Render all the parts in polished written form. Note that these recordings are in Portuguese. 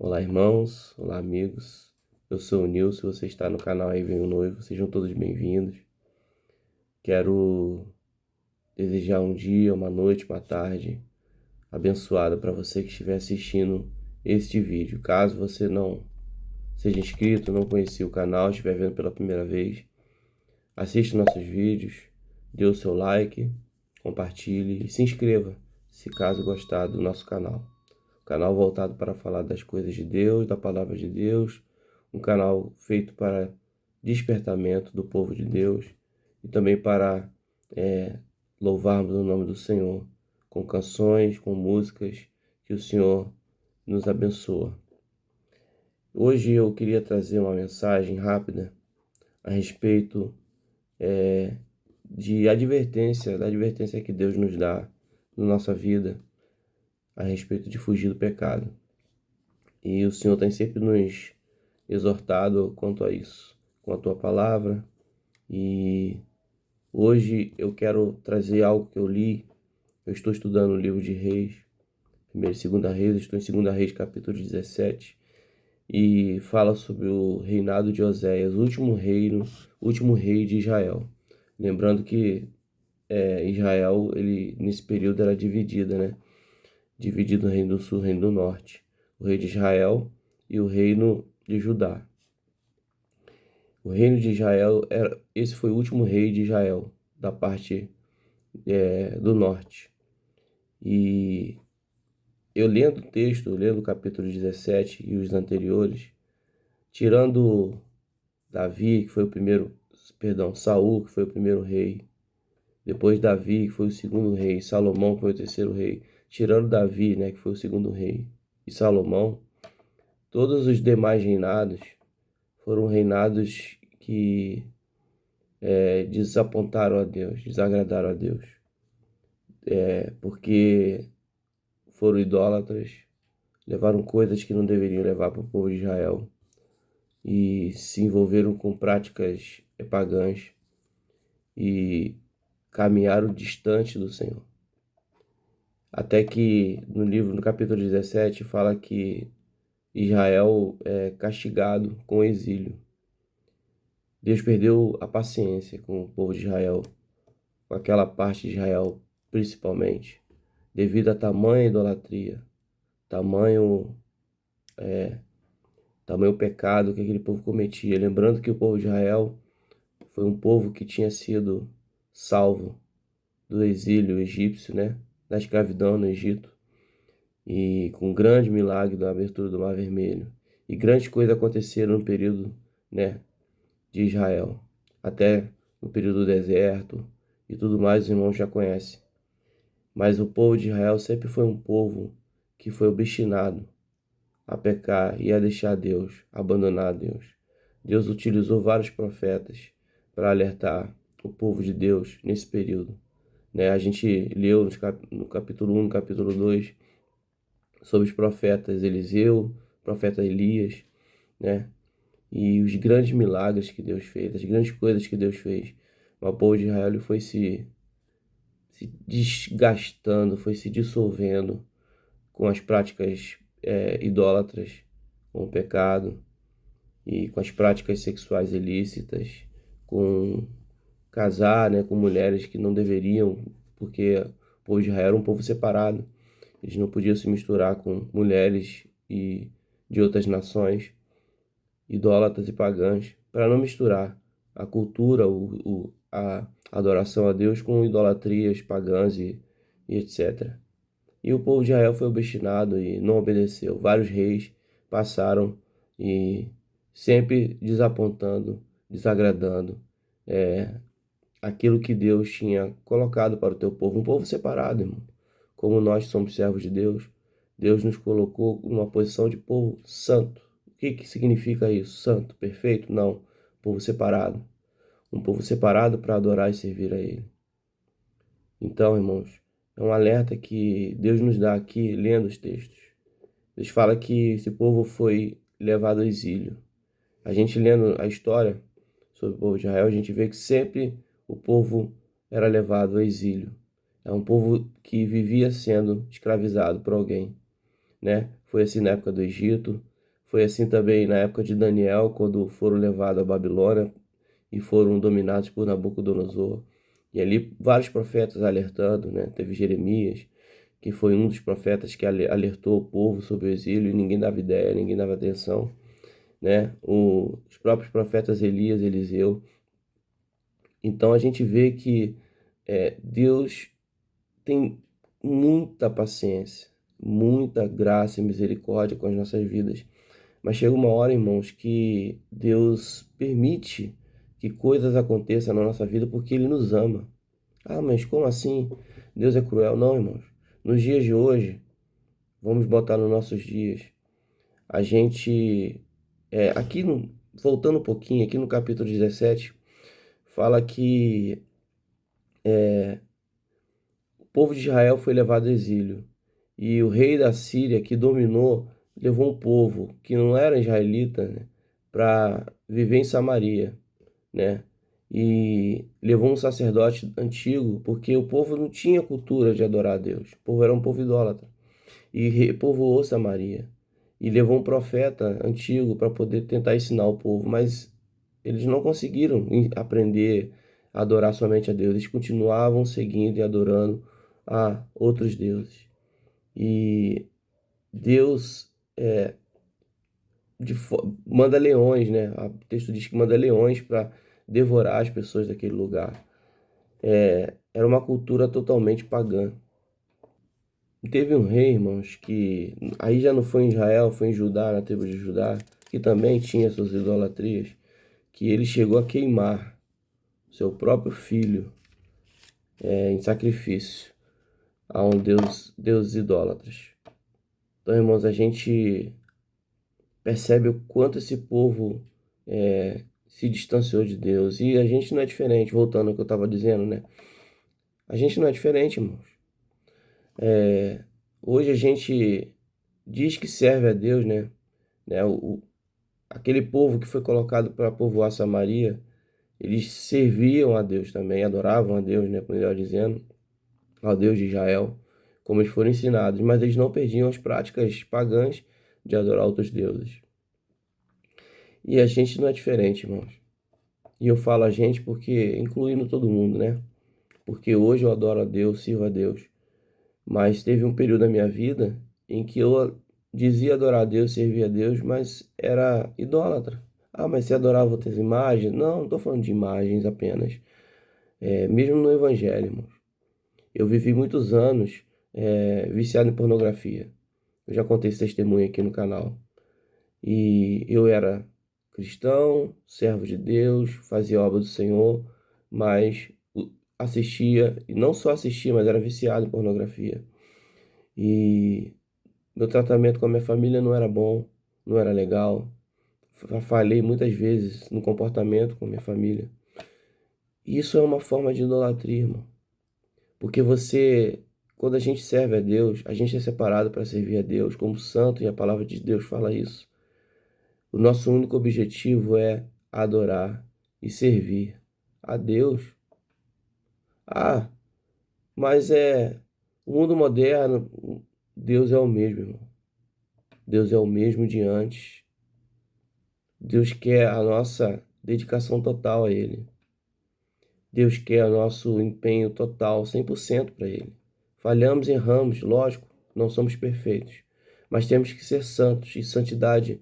Olá, irmãos, olá, amigos. Eu sou o Nilson, você está no canal Aí Vem o Noivo, sejam todos bem-vindos. Quero desejar um dia, uma noite, uma tarde abençoada para você que estiver assistindo este vídeo. Caso você não seja inscrito, não conhecia o canal, estiver vendo pela primeira vez, assista nossos vídeos, dê o seu like, compartilhe e se inscreva, se caso gostar do nosso canal. Canal voltado para falar das coisas de Deus, da palavra de Deus, um canal feito para despertamento do povo de Deus e também para louvarmos o nome do Senhor com canções, com músicas, que o Senhor nos abençoa. Hoje eu queria trazer uma mensagem rápida a respeito da advertência que Deus nos dá na nossa vida a respeito de fugir do pecado. E o Senhor tem sempre nos exortado quanto a isso, com a tua palavra. E hoje eu quero trazer algo que eu li. Eu estou estudando o livro de Reis, 1ª e 2ª Reis, estou em 2ª Reis, capítulo 17, e fala sobre o reinado de Oséias, o último rei de Israel. Lembrando que Israel, nesse período era dividida, né? Dividido o reino do sul e o reino do norte. O rei de Israel e o reino de Judá. O reino de Israel, esse foi o último rei de Israel, da parte do norte. E eu lendo o texto, lendo o capítulo 17 e os anteriores, tirando Davi, que foi o primeiro, Saul, que foi o primeiro rei, depois Davi, que foi o segundo rei, Salomão, que foi o terceiro rei, tirando Davi, né, que foi o segundo rei, e Salomão, todos os demais reinados foram reinados que desapontaram a Deus, desagradaram a Deus, porque foram idólatras, levaram coisas que não deveriam levar para o povo de Israel e se envolveram com práticas pagãs e caminharam distante do Senhor. Até que no capítulo 17, fala que Israel é castigado com exílio. Deus perdeu a paciência com o povo de Israel, com aquela parte de Israel principalmente, devido a tamanha idolatria, tamanho pecado que aquele povo cometia. Lembrando que o povo de Israel foi um povo que tinha sido salvo do exílio egípcio, né? Da escravidão no Egito, e com um grande milagre da abertura do Mar Vermelho. E grandes coisas aconteceram no período, né, de Israel, até no período do deserto e tudo mais, os irmãos já conhecem. Mas o povo de Israel sempre foi um povo que foi obstinado a pecar e a deixar Deus, abandonar a Deus. Deus utilizou vários profetas para alertar o povo de Deus nesse período, né? A gente leu no capítulo 1, no capítulo 2, sobre os profetas Eliseu, profeta Elias, né? E os grandes milagres que Deus fez, as grandes coisas que Deus fez. Mas o povo de Israel ele foi se desgastando, foi se dissolvendo com as práticas idólatras, com o pecado e com as práticas sexuais ilícitas, com casar, né, com mulheres que não deveriam, porque o povo de Israel era um povo separado. Eles não podiam se misturar com mulheres de outras nações, idólatras e pagãs, para não misturar a cultura, a adoração a Deus com idolatrias pagãs e etc. E o povo de Israel foi obstinado e não obedeceu. Vários reis passaram e sempre desapontando, desagradando aquilo que Deus tinha colocado para o teu povo. Um povo separado, irmão. Como nós somos servos de Deus, Deus nos colocou numa posição de povo santo. O que significa isso? Santo, perfeito? Não. Povo separado. Um povo separado para adorar e servir a Ele. Então, irmãos, é um alerta que Deus nos dá aqui lendo os textos. Deus fala que esse povo foi levado ao exílio. A gente lendo a história sobre o povo de Israel, a gente vê que sempre o povo era levado ao exílio. É um povo que vivia sendo escravizado por alguém, né? Foi assim na época do Egito, Foi assim também na época de Daniel, quando foram levados à Babilônia e foram dominados por Nabucodonosor. E ali vários profetas alertando, né? Teve Jeremias, que foi um dos profetas que alertou o povo sobre o exílio e ninguém dava ideia, ninguém dava atenção, né? Os próprios profetas Elias, Eliseu. Então a gente vê que Deus tem muita paciência, muita graça e misericórdia com as nossas vidas. Mas chega uma hora, irmãos, que Deus permite que coisas aconteçam na nossa vida porque Ele nos ama. Ah, mas como assim? Deus é cruel? Não, irmãos. Nos dias de hoje, vamos botar nos nossos dias, a gente, aqui voltando um pouquinho, aqui no capítulo 17, fala que o povo de Israel foi levado ao exílio. E o rei da Síria, que dominou, levou um povo que não era israelita, né, para viver em Samaria, né? E levou um sacerdote antigo, porque o povo não tinha cultura de adorar a Deus. O povo era um povo idólatra. E repovoou Samaria. E levou um profeta antigo para poder tentar ensinar o povo, mas eles não conseguiram aprender a adorar somente a Deus. Eles continuavam seguindo e adorando a outros deuses. E Deus manda leões, né? O texto diz que manda leões para devorar as pessoas daquele lugar. Era uma cultura totalmente pagã. E teve um rei, irmãos, que aí já não foi em Israel, foi em Judá, na tribo de Judá, que também tinha suas idolatrias, que ele chegou a queimar seu próprio filho em sacrifício a um deus idólatras. Então, irmãos, a gente percebe o quanto esse povo se distanciou de Deus. E a gente não é diferente, voltando ao que eu estava dizendo, né? A gente não é diferente, irmãos. Hoje a gente diz que serve a Deus, né? Aquele povo que foi colocado para povoar Samaria, eles serviam a Deus também, adoravam a Deus, né? Melhor dizendo, ao Deus de Israel, como eles foram ensinados, mas eles não perdiam as práticas pagãs de adorar outros deuses. E a gente não é diferente, irmãos. E eu falo a gente porque, incluindo todo mundo, né? Porque hoje eu adoro a Deus, sirvo a Deus. Mas teve um período da minha vida em que eu dizia adorar a Deus, servia a Deus, mas era idólatra. Ah, mas você adorava outras imagens? Não, não estou falando de imagens apenas. Mesmo no Evangelho, irmãos. Eu vivi muitos anos viciado em pornografia. Eu já contei esse testemunho aqui no canal. E eu era cristão, servo de Deus, fazia obra do Senhor, mas assistia, e não só assistia, mas era viciado em pornografia. E meu tratamento com a minha família não era bom, não era legal. Falhei muitas vezes no comportamento com a minha família. E isso é uma forma de idolatria, irmão. Porque quando a gente serve a Deus, a gente é separado para servir a Deus como santo, e a palavra de Deus fala isso. O nosso único objetivo é adorar e servir a Deus. Ah, mas o mundo moderno, Deus é o mesmo, irmão. Deus é o mesmo de antes. Deus quer a nossa dedicação total a Ele. Deus quer o nosso empenho total, 100% para Ele. Falhamos, erramos, lógico, não somos perfeitos. Mas temos que ser santos. E santidade,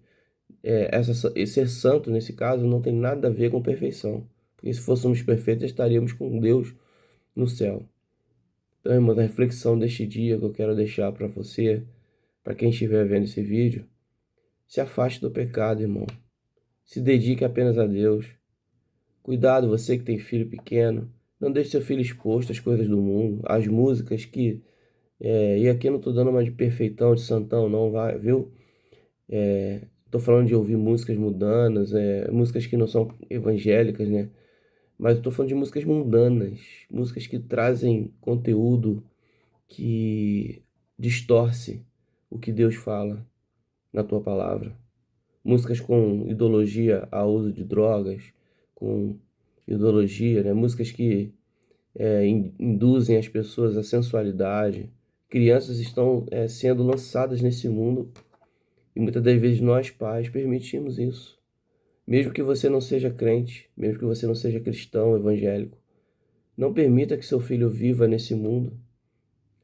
e ser santo nesse caso, não tem nada a ver com perfeição. Porque se fôssemos perfeitos, estaríamos com Deus no céu. Então, irmãos, a reflexão deste dia que eu quero deixar para você, para quem estiver vendo esse vídeo, se afaste do pecado, irmão. Se dedique apenas a Deus. Cuidado, você que tem filho pequeno, não deixe seu filho exposto às coisas do mundo, às músicas que... e aqui eu não tô dando uma de perfeitão, de santão, não, vai, viu? Tô falando de ouvir músicas mundanas, músicas que não são evangélicas, né? Mas eu tô falando de músicas mundanas, músicas que trazem conteúdo que distorce o que Deus fala na tua palavra. Músicas com ideologia ao uso de drogas, com ideologia, né? Músicas que induzem as pessoas à sensualidade. Crianças estão sendo lançadas nesse mundo E muitas das vezes nós, pais, permitimos isso. Mesmo que você não seja crente, mesmo que você não seja cristão, evangélico, não permita que seu filho viva nesse mundo.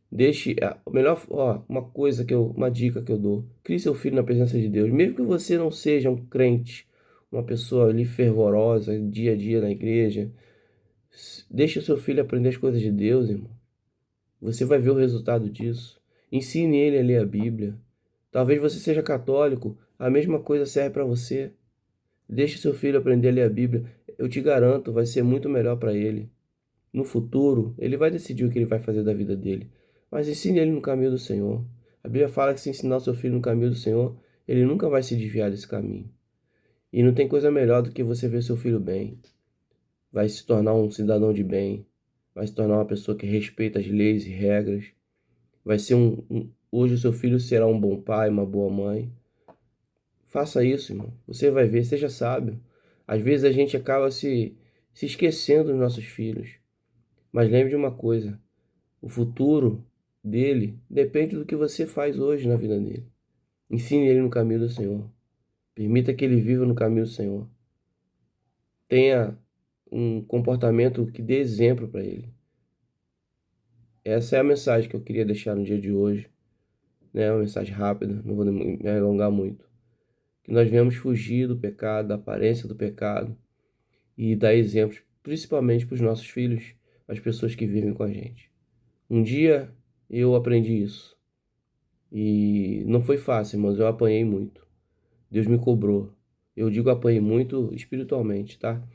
Deixe, o melhor, uma dica que eu dou, crie seu filho na presença de Deus. Mesmo que você não seja um crente, uma pessoa ali fervorosa, dia a dia na igreja, deixe o seu filho aprender as coisas de Deus, irmão. Você vai ver o resultado disso. Ensine ele a ler a Bíblia. Talvez você seja católico, a mesma coisa serve para você. Deixe seu filho aprender a ler a Bíblia. Eu te garanto, vai ser muito melhor para ele. No futuro, ele vai decidir o que ele vai fazer da vida dele. Mas ensine ele no caminho do Senhor. A Bíblia fala que se ensinar o seu filho no caminho do Senhor, ele nunca vai se desviar desse caminho. E não tem coisa melhor do que você ver seu filho bem. Vai se tornar um cidadão de bem. Vai se tornar uma pessoa que respeita as leis e regras. Vai ser hoje o seu filho será um bom pai, uma boa mãe. Faça isso, irmão. Você vai ver, seja sábio. Às vezes a gente acaba se esquecendo dos nossos filhos. Mas lembre de uma coisa: o futuro dele depende do que você faz hoje na vida dele. Ensine ele no caminho do Senhor. Permita que ele viva no caminho do Senhor. Tenha um comportamento que dê exemplo para ele. Essa é a mensagem que eu queria deixar no dia de hoje. Né? Uma mensagem rápida, não vou me alongar muito. Que nós venhamos fugir do pecado, da aparência do pecado e dar exemplos, principalmente para os nossos filhos, as pessoas que vivem com a gente. Um dia eu aprendi isso e não foi fácil, mas eu apanhei muito. Deus me cobrou. Eu digo apanhei muito espiritualmente, tá?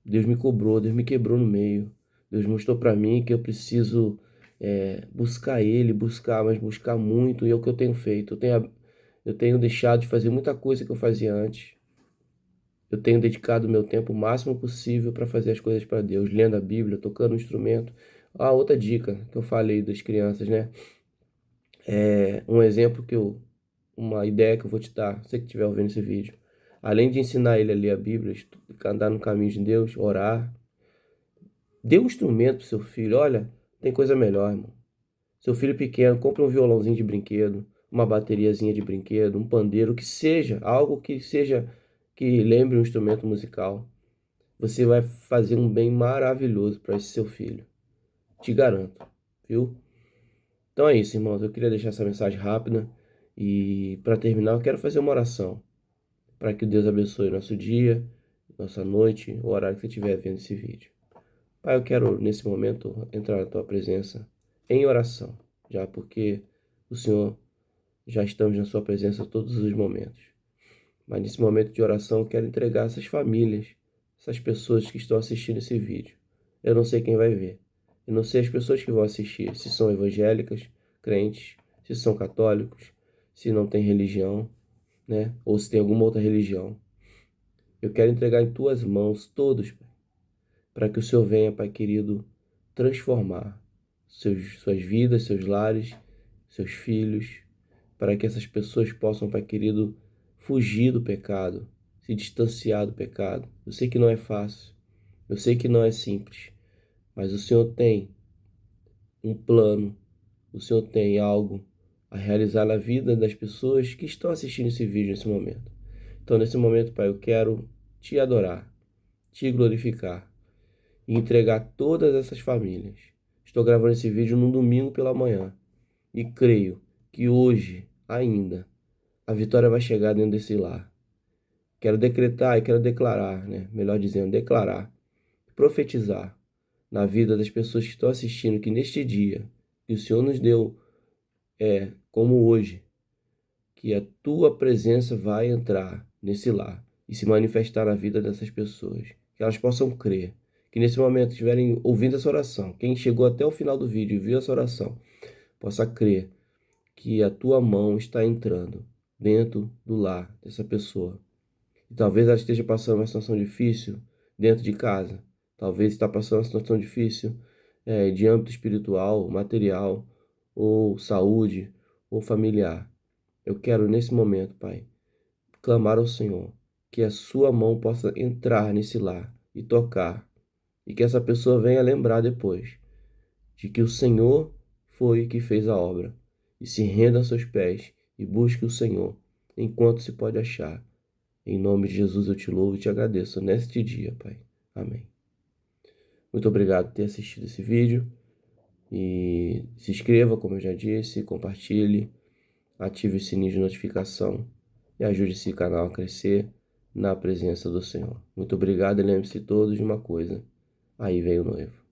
Deus me cobrou, Deus me quebrou no meio. Deus mostrou para mim que eu preciso buscar Ele, mas buscar muito, e é o que eu tenho feito. Eu tenho deixado de fazer muita coisa que eu fazia antes. Eu tenho dedicado o meu tempo o máximo possível para fazer as coisas para Deus, lendo a Bíblia, tocando um instrumento. Outra dica que eu falei das crianças, né? Um exemplo uma ideia que eu vou te dar, você que estiver ouvindo esse vídeo. Além de ensinar ele a ler a Bíblia, andar no caminho de Deus, orar, dê um instrumento pro seu filho. Olha, tem coisa melhor, irmão. Seu filho pequeno, compre um violãozinho de brinquedo, uma bateriazinha de brinquedo, um pandeiro, que seja, algo que seja, que lembre um instrumento musical. Você vai fazer um bem maravilhoso para esse seu filho. Te garanto, viu? Então é isso, irmãos. Eu queria deixar essa mensagem rápida. E para terminar, eu quero fazer uma oração para que Deus abençoe nosso dia, nossa noite, o horário que você estiver vendo esse vídeo. Pai, eu quero nesse momento entrar na tua presença em oração, já porque o Senhor já estamos na sua presença todos os momentos. Mas nesse momento de oração, eu quero entregar essas famílias, essas pessoas que estão assistindo esse vídeo. Eu não sei quem vai ver. Eu não sei as pessoas que vão assistir, se são evangélicas, crentes, se são católicos, se não tem religião, né? Ou se tem alguma outra religião. Eu quero entregar em tuas mãos todos, Pai, para que o Senhor venha, Pai querido, transformar suas vidas, seus lares, seus filhos, para que essas pessoas possam, Pai querido, fugir do pecado, se distanciar do pecado. Eu sei que não é fácil, eu sei que não é simples, mas o Senhor tem um plano, o Senhor tem algo a realizar na vida das pessoas que estão assistindo esse vídeo nesse momento. Então, nesse momento, Pai, eu quero te adorar, te glorificar e entregar todas essas famílias. Estou gravando esse vídeo num domingo pela manhã e creio que hoje, ainda, a vitória vai chegar dentro desse lar. Quero decretar e quero declarar, né? Melhor dizendo, declarar, profetizar na vida das pessoas que estão assistindo que neste dia que o Senhor nos deu, como hoje, que a tua presença vai entrar nesse lar e se manifestar na vida dessas pessoas. Que elas possam crer, que nesse momento estiverem ouvindo essa oração, quem chegou até o final do vídeo e viu essa oração, possa crer que a tua mão está entrando dentro do lar dessa pessoa. E talvez ela esteja passando uma situação difícil dentro de casa. Talvez está passando uma situação difícil de âmbito espiritual, material, ou saúde, ou familiar. Eu quero nesse momento, Pai, clamar ao Senhor que a sua mão possa entrar nesse lar e tocar, e que essa pessoa venha lembrar depois de que o Senhor foi que fez a obra, e se renda aos seus pés e busque o Senhor enquanto se pode achar. Em nome de Jesus eu te louvo e te agradeço neste dia, Pai. Amém. Muito obrigado por ter assistido esse vídeo. E se inscreva, como eu já disse, compartilhe, ative o sininho de notificação e ajude esse canal a crescer na presença do Senhor. Muito obrigado e lembre-se todos de uma coisa: aí vem o noivo.